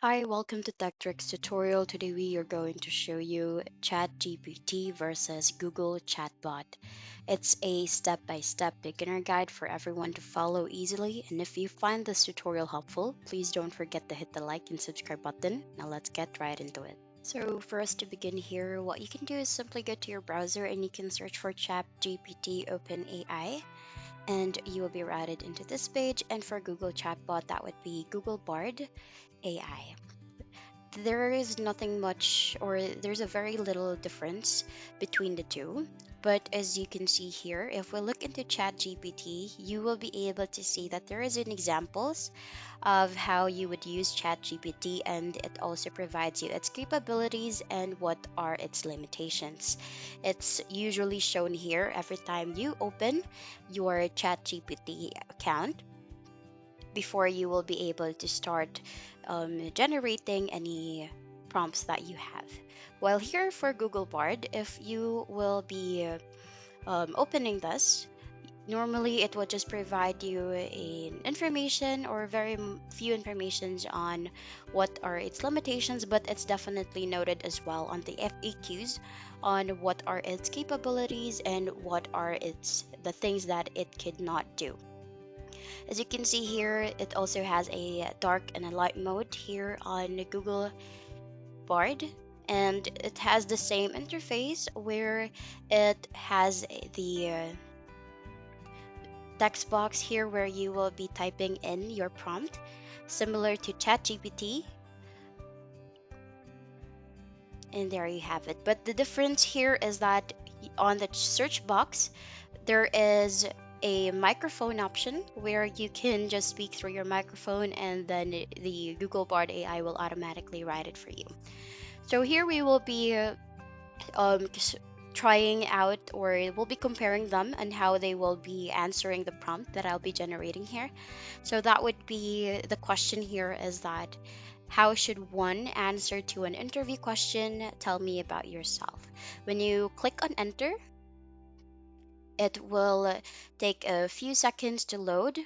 Hi, welcome to Tech Tricks tutorial. Today we are going to show you ChatGPT versus Google Chatbot. It's a step-by-step beginner guide for everyone to follow easily. And if you find this tutorial helpful, please don't forget to hit the like and subscribe button. Now let's get right into it. So for us to begin here, what you can do is simply go to your browser and you can search for ChatGPT OpenAI and you will be routed into this page. And for Google Chatbot, that would be Google Bard AI. There is nothing much, or there's a very little difference between the two. But as you can see here, if we look into ChatGPT, you will be able to see that there is an examples of how you would use ChatGPT, and it also provides you its capabilities and what are its limitations. It's usually shown here every time you open your ChatGPT account before you will be able to start generating any prompts that you have. While here for Google Bard, if you will be opening this, normally it will just provide you an information or very few informations on what are its limitations, but it's definitely noted as well on the FAQs on what are its capabilities and what are its the things that it could not do. As you can see here, it also has a dark and a light mode here on Google Bard, and it has the same interface where it has the text box here where you will be typing in your prompt, similar to ChatGPT, and there you have it. But the difference here is that on the search box, there is a microphone option where you can just speak through your microphone and then the Google Bard AI will automatically write it for you. So here we will be trying out, or we'll be comparing them and how they will be answering the prompt that I'll be generating here. So that would be the question here is that how should one answer to an interview question? Tell me about yourself. When you click on enter, it will take a few seconds to load,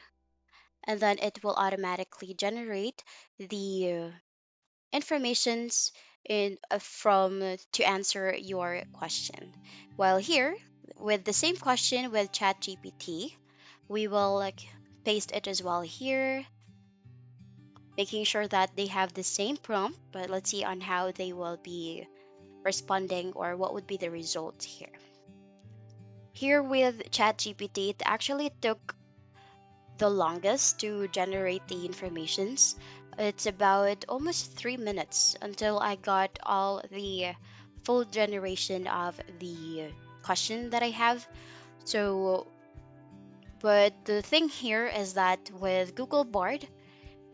and then it will automatically generate the informations in from to answer your question. While here, with the same question with ChatGPT, we will paste it as well here, making sure that they have the same prompt. But let's see on how they will be responding or what would be the results here. Here with ChatGPT, it actually took the longest to generate the informations. It's about almost 3 minutes until I got all the full generation of the question that I have. So, but the thing here is that with Google Bard,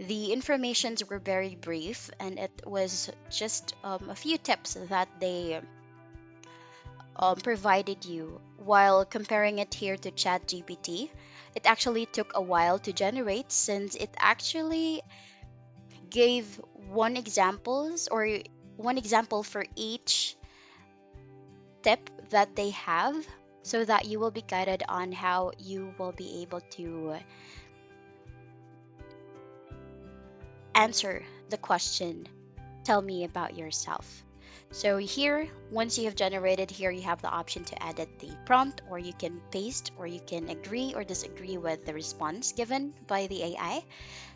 the informations were very brief and it was just a few tips that they provided you. While comparing it here to ChatGPT, it actually took a while to generate since it actually gave one example for each tip that they have, so that you will be guided on how you will be able to answer the question, tell me about yourself. So here, once you have generated here, you have the option to edit the prompt, or you can paste, or you can agree or disagree with the response given by the AI.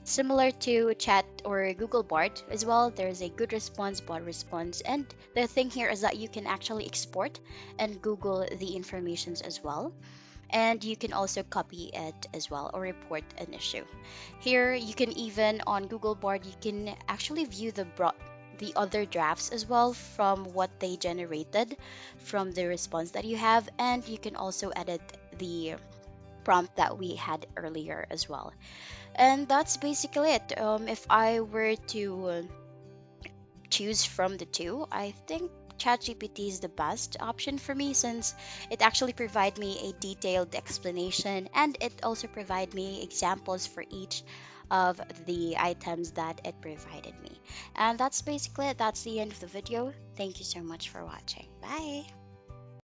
Similar to Chat or Google Bard as well, there's a good response, bad response, and the thing here is that you can actually export and Google the informations as well. And you can also copy it as well or report an issue. Here, you can even on Google Bard, you can actually view the other drafts as well from what they generated from the response that you have, and you can also edit the prompt that we had earlier as well. And that's basically it. If I were to choose from the two, I think ChatGPT is the best option for me since it actually provide me a detailed explanation and it also provide me examples for each of the items that it provided me. And that's basically it. That's the end of the video. Thank you so much for watching. Bye.